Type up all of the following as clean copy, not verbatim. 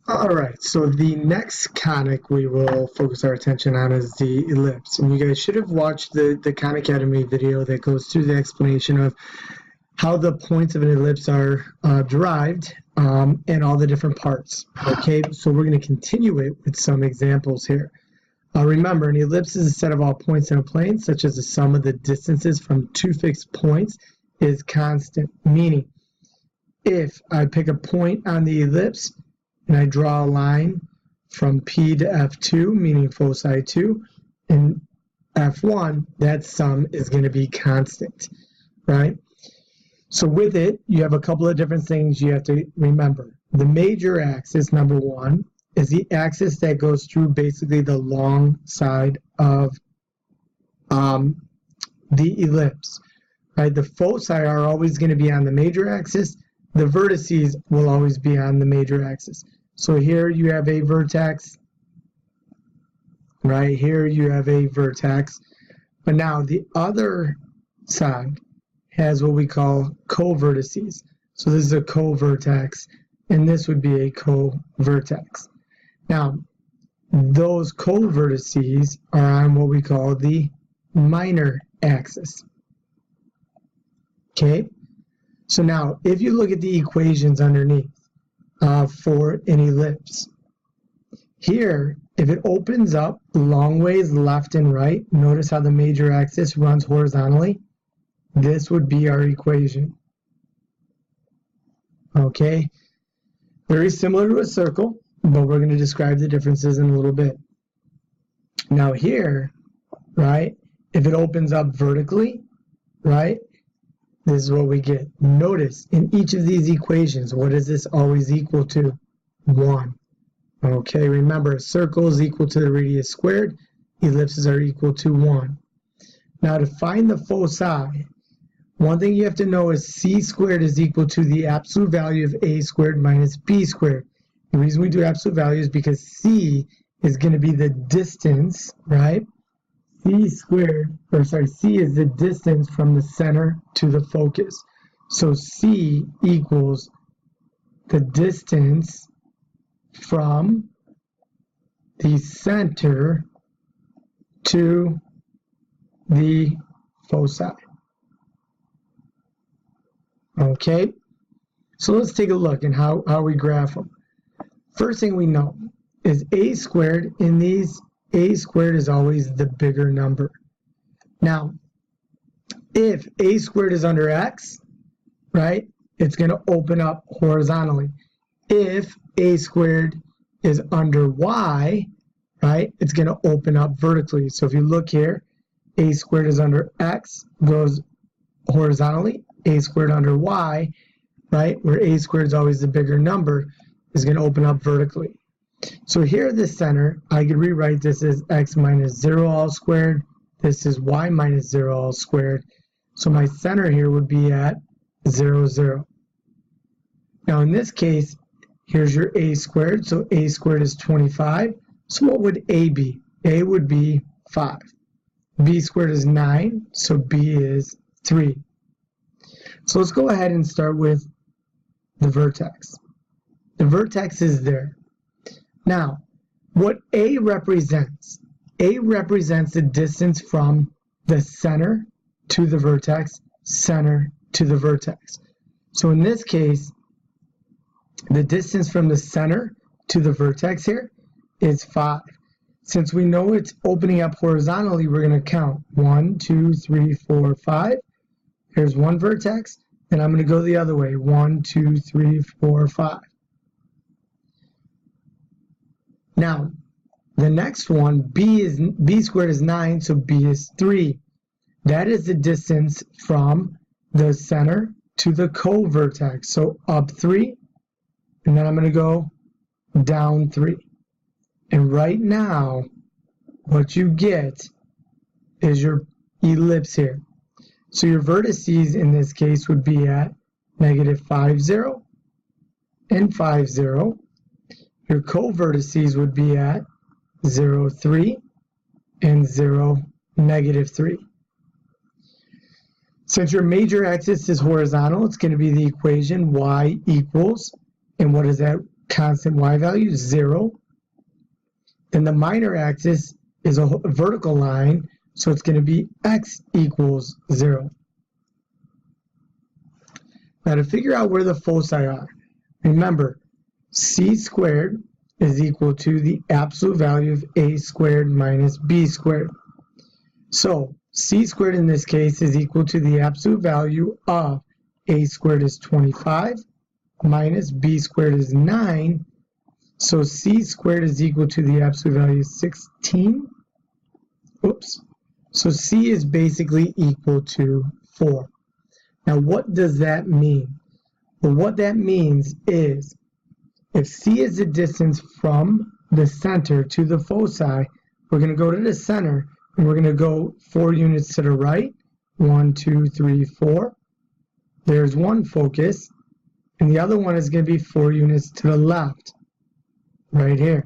All right, so the next conic we will focus our attention on is the ellipse. And you guys should have watched the Khan Academy video that goes through the explanation of how the points of an ellipse are derived and all the different parts. Okay, so we're going to continue it with some examples here. Remember, an ellipse is a set of all points in a plane, such as the sum of the distances from two fixed points is constant, meaning if I pick a point on the ellipse and I draw a line from P to F2, meaning foci 2, and F1, that sum is going to be constant, right? So with it, you have a couple of different things you have to remember. The major axis, number one, is the axis that goes through basically the long side of the ellipse, right? The foci are always going to be on the major axis. The vertices will always be on the major axis. So here you have a vertex, right? Here you have a vertex. But now the other side has what we call co-vertices. So this is a co-vertex, and this would be a co-vertex. Now, those co-vertices are on what we call the minor axis. Okay? So now, if you look at the equations underneath for an ellipse, here, if it opens up long ways left and right, notice how the major axis runs horizontally. This would be our equation. Okay? Very similar to a circle, but we're going to describe the differences in a little bit. Now here, right, if it opens up vertically, right, this is what we get. Notice in each of these equations, what is this always equal to? 1. Okay, remember a circle is equal to the radius squared. Ellipses are equal to 1. Now to find the foci, one thing you have to know is c squared is equal to the absolute value of a squared minus b squared. The reason we do absolute value is because c is going to be the distance, right? C is the distance from the center to the focus. So C equals the distance from the center to the foci. Okay, so let's take a look at how we graph them. First thing we know is a squared in these. A squared is always the bigger number. Now, if a squared is under x, right, it's going to open up horizontally. If a squared is under y, right, it's going to open up vertically. So if you look here, a squared is under x, goes horizontally. A squared under y, right, where a squared is always the bigger number, is going to open up vertically. So here the center, I could rewrite this as x minus 0 all squared. This is y minus 0 all squared. So my center here would be at 0, 0. Now in this case, here's your a squared. So a squared is 25. So what would a be? A would be 5. B squared is 9. So b is 3. So let's go ahead and start with the vertex. The vertex is there. Now, what A represents the distance from the center to the vertex, center to the vertex. So in this case, the distance from the center to the vertex here is 5. Since we know it's opening up horizontally, we're going to count 1, 2, 3, 4, 5. Here's one vertex, and I'm going to go the other way, 1, 2, 3, 4, 5. Now, the next one, b squared is 9, so b is 3. That is the distance from the center to the co-vertex. So up 3, and then I'm going to go down 3. And right now, what you get is your ellipse here. So your vertices in this case would be at negative 5, 0, and 5, 0. Your co-vertices would be at 0, 3, and 0, negative 3. Since your major axis is horizontal, it's going to be the equation y equals, and what does that constant y value, 0. Then the minor axis is a vertical line, so it's going to be x equals 0. Now to figure out where the foci are, remember, c squared is equal to the absolute value of a squared minus b squared. So c squared in this case is equal to the absolute value of a squared is 25 minus b squared is 9. So c squared is equal to the absolute value of 16. Oops. So c is basically equal to 4. Now what does that mean? Well, what that means is if c is the distance from the center to the foci, we're going to go to the center and we're going to go 4 units to the right. 1, 2, 3, 4. There's one focus. And the other one is going to be 4 units to the left, right here.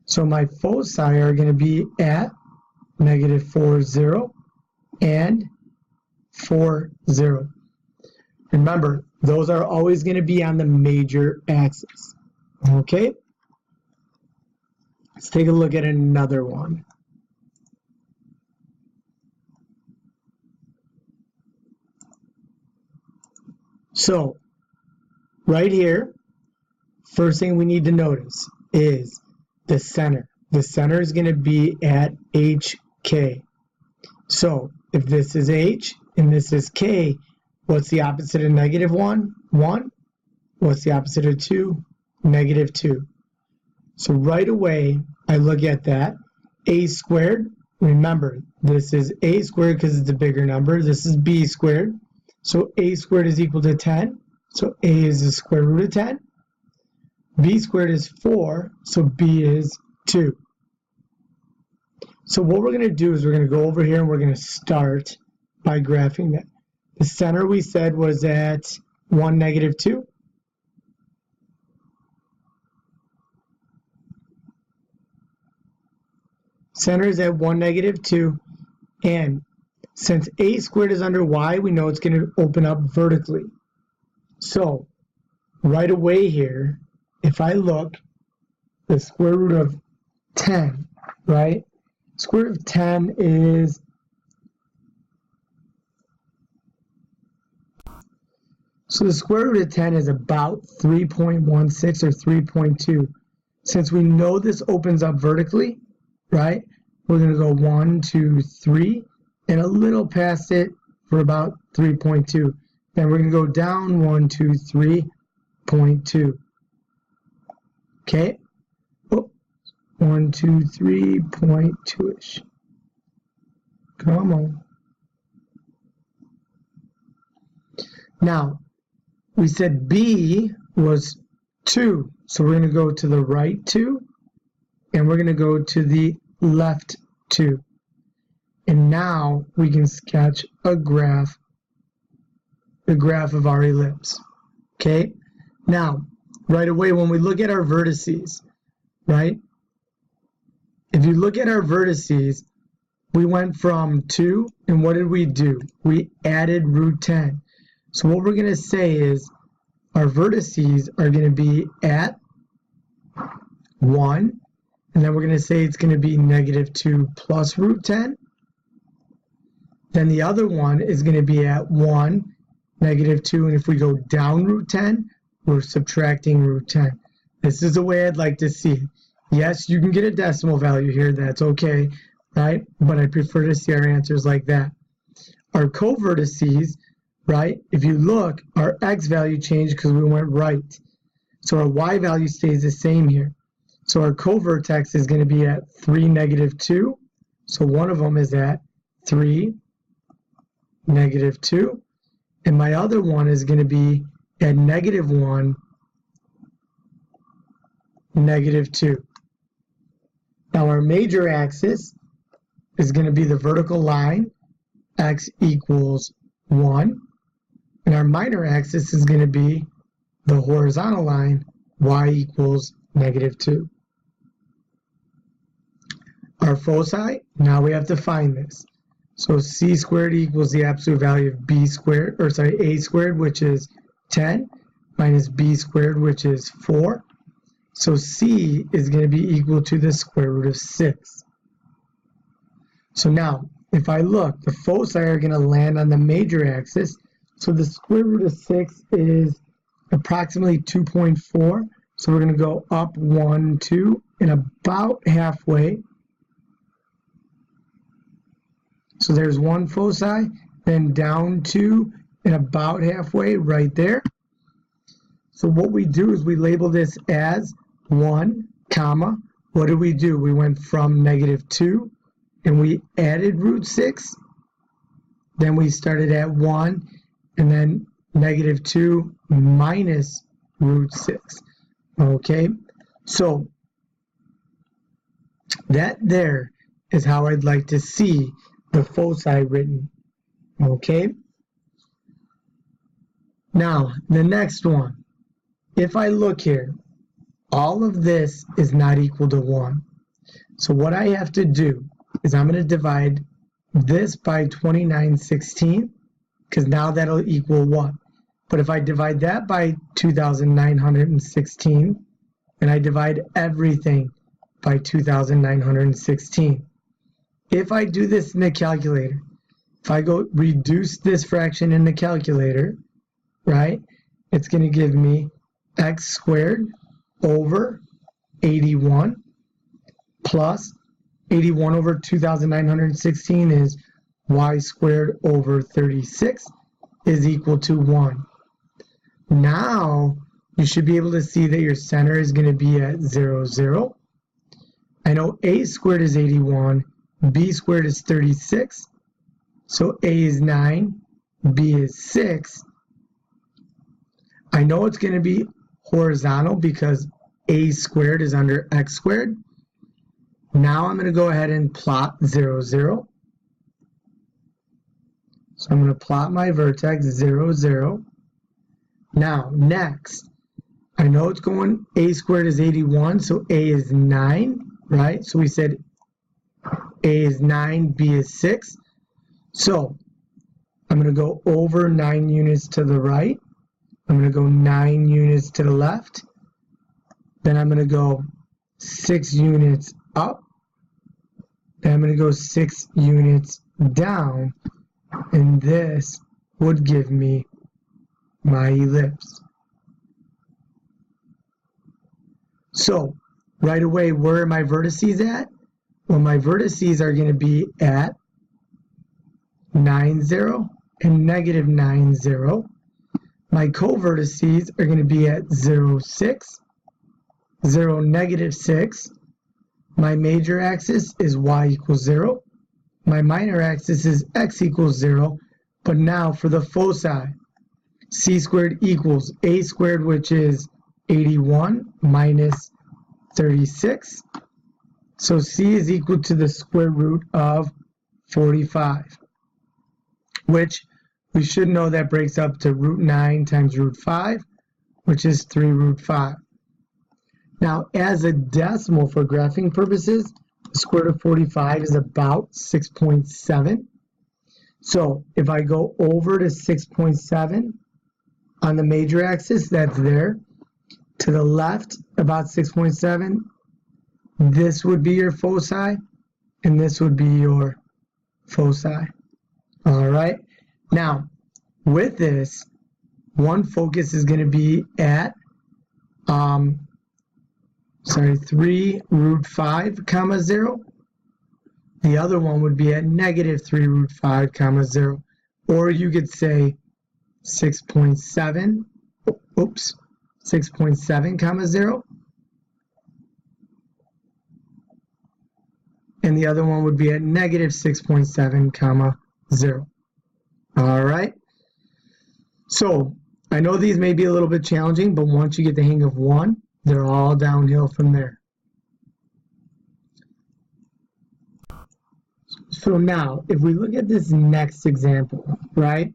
So my foci are going to be at -4, 0 and 4, 0. Remember, those are always going to be on the major axis. Okay? Let's take a look at another one. So, right here, first thing we need to notice is the center. The center is going to be at HK. So, if this is H and this is K, what's the opposite of -1? 1. What's the opposite of 2? -2. So right away, I look at that. A squared, remember, this is A squared because it's a bigger number. This is B squared. So A squared is equal to 10. So A is the square root of 10. B squared is 4. So B is 2. So what we're going to do is we're going to go over here and we're going to start by graphing that. The center we said was at 1, -2. Center is at 1, -2. And since a squared is under y, we know it's going to open up vertically. So right away here, if I look, the square root of 10, right? Square root of 10 is so the square root of 10 is about 3.16 or 3.2. Since we know this opens up vertically, right, we're going to go 1, 2, 3, and a little past it for about 3.2. Then we're going to go down 1, 2, 3.2. Okay? Oh, 1, 2, 3.2-ish. Come on. Now, we said B was 2, so we're going to go to the right 2, and we're going to go to the left 2. And now we can sketch a graph, the graph of our ellipse. Okay? Now, right away when we look at our vertices, right? If you look at our vertices, we went from 2, and what did we do? We added root 10. So what we're going to say is our vertices are going to be at 1, and then we're going to say it's going to be -2 plus root 10. Then the other one is going to be at 1, -2, and if we go down root 10, we're subtracting root 10. This is the way I'd like to see it. Yes, you can get a decimal value here, that's okay, right? But I prefer to see our answers like that. Our covertices, right, if you look, our x value changed because we went right. So our y value stays the same here. So our covertex is going to be at 3, -2. So one of them is at 3, -2. And my other one is going to be at -1, -2. Now our major axis is going to be the vertical line, x equals 1. And our minor axis is going to be the horizontal line, y equals -2. Our foci, now we have to find this. So c squared equals the absolute value of b squared, or sorry, a squared, which is 10, minus b squared, which is 4. So c is going to be equal to the square root of 6. So now, if I look, the foci are going to land on the major axis. So the square root of 6 is approximately 2.4. So we're going to go up 1, 2, and about halfway. So there's one foci, then down 2, and about halfway right there. So what we do is we label this as 1, comma. What did we do? We went from -2, and we added root 6. Then we started at 1, and then -2 minus root 6. Okay, so that there is how I'd like to see the foci written. Okay, now the next one. If I look here, all of this is not equal to 1. So what I have to do is I'm going to divide this by 29/16, because now that'll equal 1. But if I divide that by 2,916, and I divide everything by 2,916, if I do this in the calculator, if I go reduce this fraction in the calculator, right, it's going to give me x squared over 81 plus 81 over 2,916 is y squared over 36 is equal to 1. Now you should be able to see that your center is going to be at 0, 0. I know a squared is 81, b squared is 36, so a is 9, b is 6. I know it's going to be horizontal because a squared is under x squared. Now I'm going to go ahead and plot 0, 0. So I'm going to plot my vertex 0, 0. Now, next, I know it's going, a squared is 81, so a is 9, right? So we said a is 9, b is 6. So I'm going to go over 9 units to the right. I'm going to go 9 units to the left. Then I'm going to go 6 units up. Then I'm going to go 6 units down. And this would give me my ellipse. So right away, where are my vertices at? Well, my vertices are going to be at 9, 0 and -9, 0. My co-vertices are going to be at 0, 6, 0, -6. My major axis is y equals 0. My minor axis is x equals 0. But now for the foci, c squared equals a squared, which is 81 minus 36. So c is equal to the square root of 45, which we should know that breaks up to root 9 times root 5, which is 3 root 5. Now, as a decimal for graphing purposes, the square root of 45 is about 6.7. So if I go over to 6.7 on the major axis, that's there. To the left, about 6.7, this would be your foci, and this would be your foci. All right. Now, with this, one focus is going to be at 3 root 5, comma 0. The other one would be at -3 root 5, comma 0. Or you could say 6.7, 6.7, comma 0. And the other one would be at -6.7, comma 0. All right. So I know these may be a little bit challenging, but once you get the hang of one, they're all downhill from there. So now, if we look at this next example, right,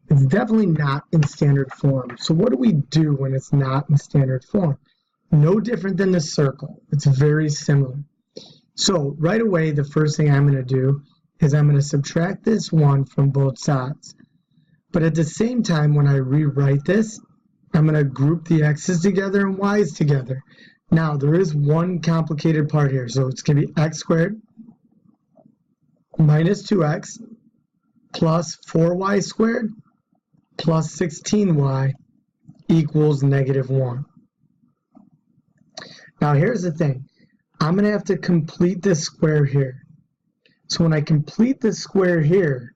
it's definitely not in standard form. So what do we do when it's not in standard form? No different than the circle. It's very similar. So right away, the first thing I'm going to do is I'm going to subtract this 1 from both sides. But at the same time, when I rewrite this, I'm going to group the x's together and y's together. Now, there is one complicated part here. So it's going to be x squared minus 2x plus 4y squared plus 16y equals -1. Now, here's the thing. I'm going to have to complete this square here. So when I complete this square here,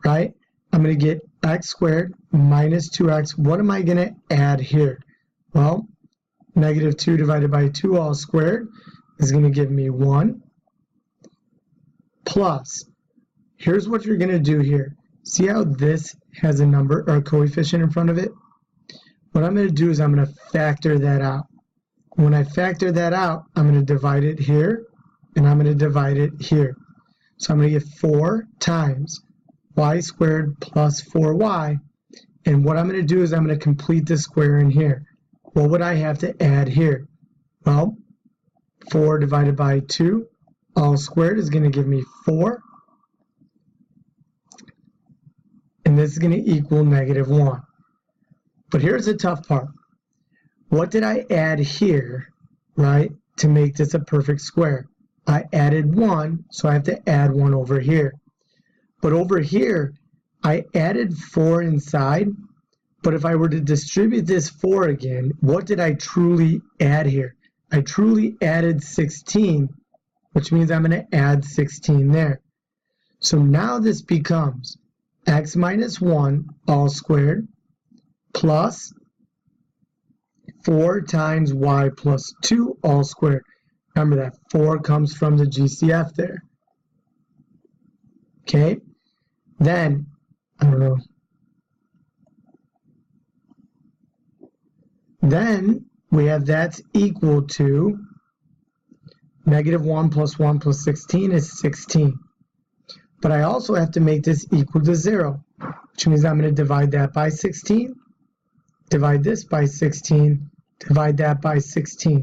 right, I'm going to get x squared minus 2x. What am I going to add here? Well, -2 divided by 2 all squared is going to give me 1 plus, here's what you're going to do here. See how this has a number or a coefficient in front of it? What I'm going to do is I'm going to factor that out. When I factor that out, I'm going to divide it here, and I'm going to divide it here. So I'm going to get 4 times y squared plus 4y, and what I'm going to do is I'm going to complete the square in here. What would I have to add here? Well, 4 divided by 2 all squared is going to give me 4, and this is going to equal -1. But here's the tough part. What did I add here, right, to make this a perfect square? I added 1, so I have to add 1 over here. But over here, I added 4 inside, but if I were to distribute this 4 again, what did I truly add here? I truly added 16, which means I'm going to add 16 there. So now this becomes x minus 1 all squared plus 4 times y plus 2 all squared. Remember that 4 comes from the GCF there. Okay, then, I don't know. Then we have that's equal to -1 plus 1 plus 16 is 16. But I also have to make this equal to 0, which means I'm going to divide that by 16, divide this by 16, divide that by 16.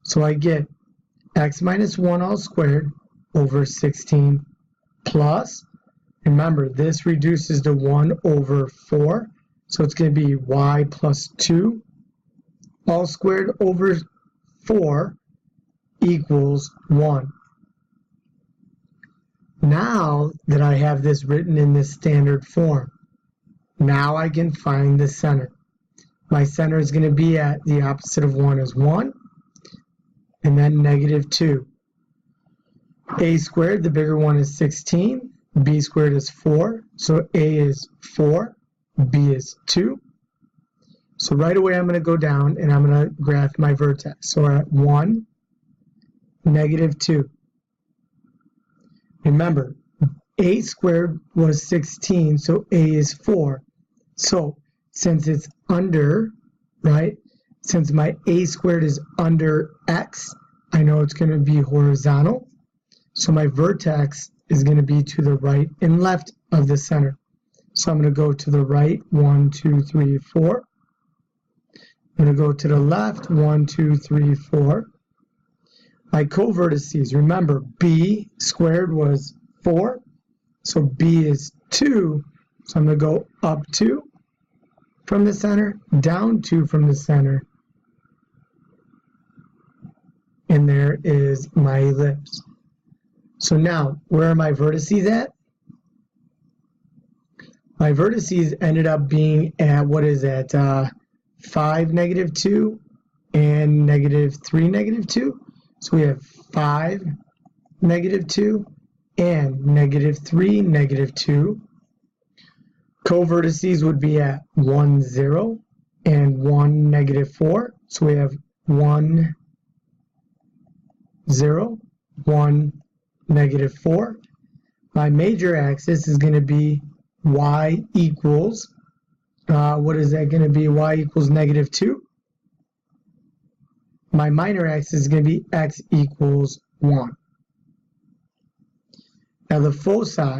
So I get x minus 1 all squared over 16 plus, remember this reduces to 1 over 4, so it's going to be y plus 2 all squared over 4 equals 1. Now that I have this written in this standard form, now I can find the center. My center is going to be at the opposite of 1 is 1, and then -2. A squared, the bigger one, is 16. B squared is 4. So A is 4. B is 2. So right away I'm going to go down and I'm going to graph my vertex. So we're at 1, -2. Remember, A squared was 16, so A is 4. So since it's under, right, since my A squared is under x, I know it's going to be horizontal. So my vertex is going to be to the right and left of the center. So I'm going to go to the right, 1, 2, 3, 4. I'm going to go to the left, 1, 2, 3, 4. My covertices, remember, B squared was 4. So B is 2. So I'm going to go up 2 from the center, down 2 from the center. And there is my ellipse. So now, where are my vertices at? My vertices ended up being at, what is that, 5, -2, and -3, -2. So we have 5, -2, and -3, -2. Co-vertices would be at 1, 0, and 1, -4. So we have 1, 0, 1, -4. My major axis is going to be y equals, what is that going to be? Y equals -2. My minor axis is going to be x equals 1. Now the foci,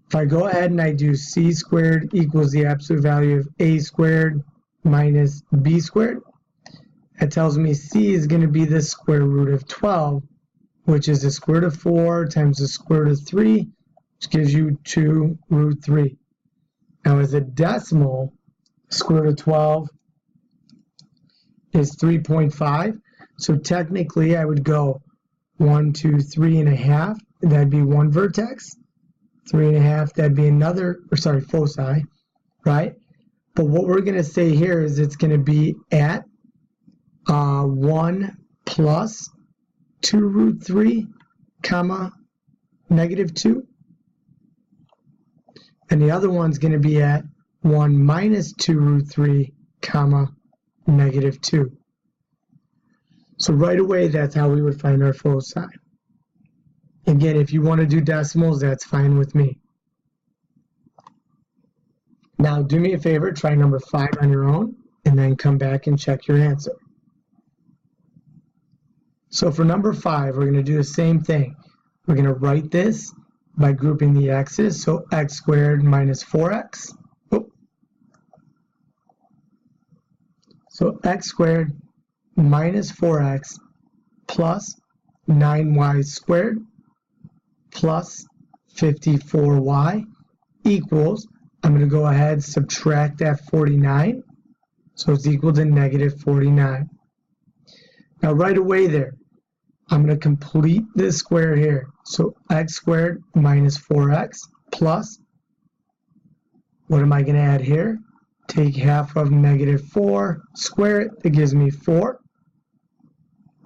if I go ahead and I do c squared equals the absolute value of a squared minus b squared, that tells me c is going to be the square root of 12, which is the square root of 4 times the square root of 3, which gives you 2 root 3. Now as a decimal, square root of 12 is 3.5. So technically I would go 1, 2, 3.5. That'd be one vertex. 3.5, that'd be another, or sorry, foci, right? But what we're going to say here is it's going to be at 1 plus 2 root 3, comma, negative 2. And the other one's going to be at 1 minus 2 root 3, comma, negative 2. So right away, that's how we would find our foci. Again, if you want to do decimals, that's fine with me. Now, do me a favor, try number 5 on your own, and then come back and check your answer. So for number 5, we're going to do the same thing. We're going to write this by grouping the x's, so x squared minus 4x. So x squared minus 4x plus 9y squared plus 54y equals, I'm going to go ahead, subtract that 49, so it's equal to negative 49. Now right away there, I'm going to complete this square here. So x squared minus 4x plus, what am I going to add here? Take half of negative 4, square it, that gives me 4,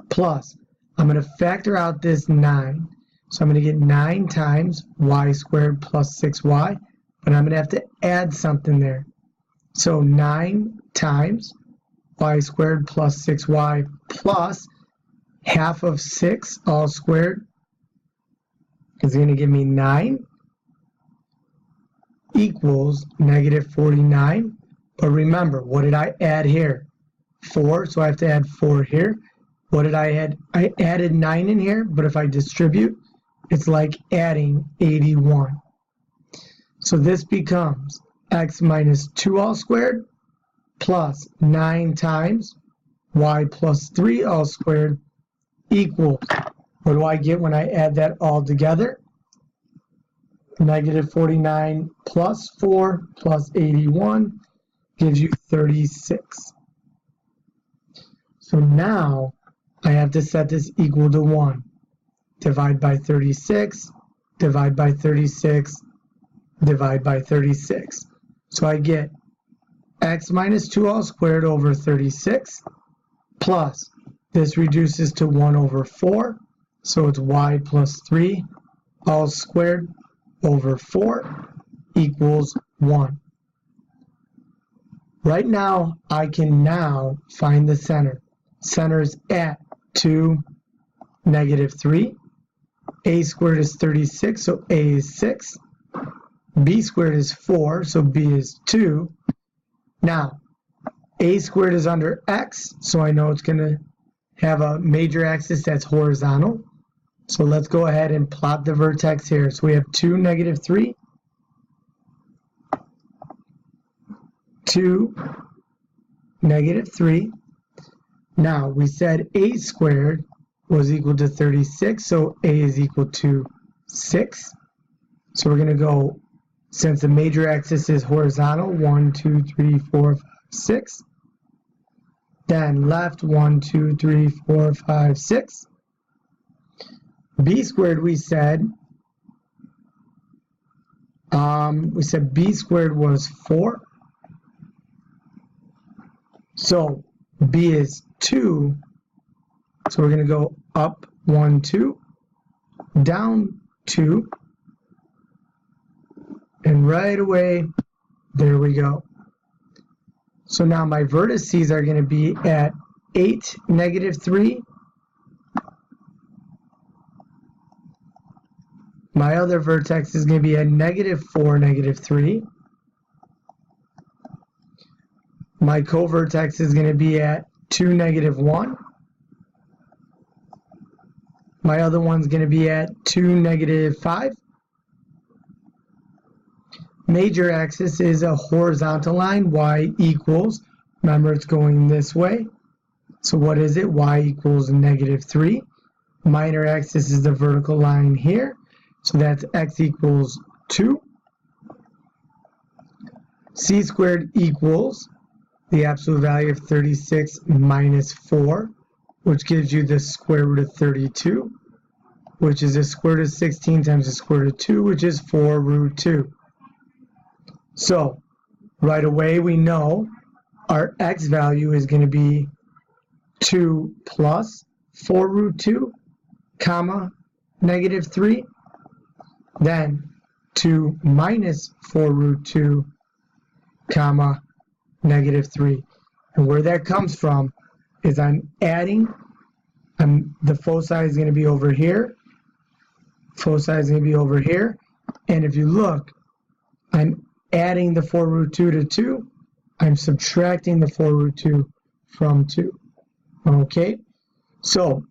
plus, I'm going to factor out this 9. So I'm going to get 9 times y squared plus 6y, but I'm going to have to add something there. So 9 times y squared plus 6y plus half of 6 all squared is going to give me 9 equals negative 49. But remember, what did I add here? 4, so I have to add 4 here. What did I add? I added 9 in here, but if I distribute, it's like adding 81. So this becomes x minus 2 all squared plus 9 times y plus 3 all squared equals, what do I get when I add that all together? Negative 49 plus 4 plus 81 gives you 36. So now I have to set this equal to 1. Divide by 36, divide by 36, divide by 36. So I get x minus 2 all squared over 36 plus, this reduces to 1 over 4, so it's y plus 3 all squared over 4 equals 1. Right now, I can now find the center. Center's at 2, negative 3. A squared is 36, so A is 6. B squared is 4, so B is 2. Now, A squared is under X, so I know it's going to have a major axis that's horizontal. So let's go ahead and plot the vertex here. So we have 2, negative 3. 2, negative 3. Now, we said A squared was equal to 36, so A is equal to 6. So we're going to go, since the major axis is horizontal, 1, 2, 3, 4, 5, 6. Then left, 1, 2, 3, 4, 5, 6. B squared, we said B squared was 4. So B is 2. So we're going to go up 1, 2, down 2, and right away, there we go. So now my vertices are going to be at 8, negative 3. My other vertex is going to be at negative 4, negative 3. My co-vertex is going to be at 2, negative 1. My other one's going to be at 2, negative 5. Major axis is a horizontal line, y equals, remember it's going this way. So what is it? Y equals negative 3. Minor axis is the vertical line here. So that's x equals 2. c squared equals the absolute value of 36 minus 4, which gives you the square root of 32, which is the square root of 16 times the square root of 2, which is 4 root 2. So right away we know our x value is going to be 2 plus 4 root 2, comma, negative 3. Then 2 minus 4 root 2, comma, negative 3. And where that comes from is I'm adding, the foci is going to be over here, foci is going to be over here, and if you look, I'm adding the 4 root 2 to 2, I'm subtracting the 4 root 2 from 2. Okay, so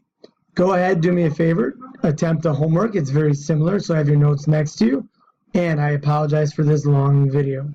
go ahead, do me a favor, attempt the homework. It's very similar, so have your notes next to you, and I apologize for this long video.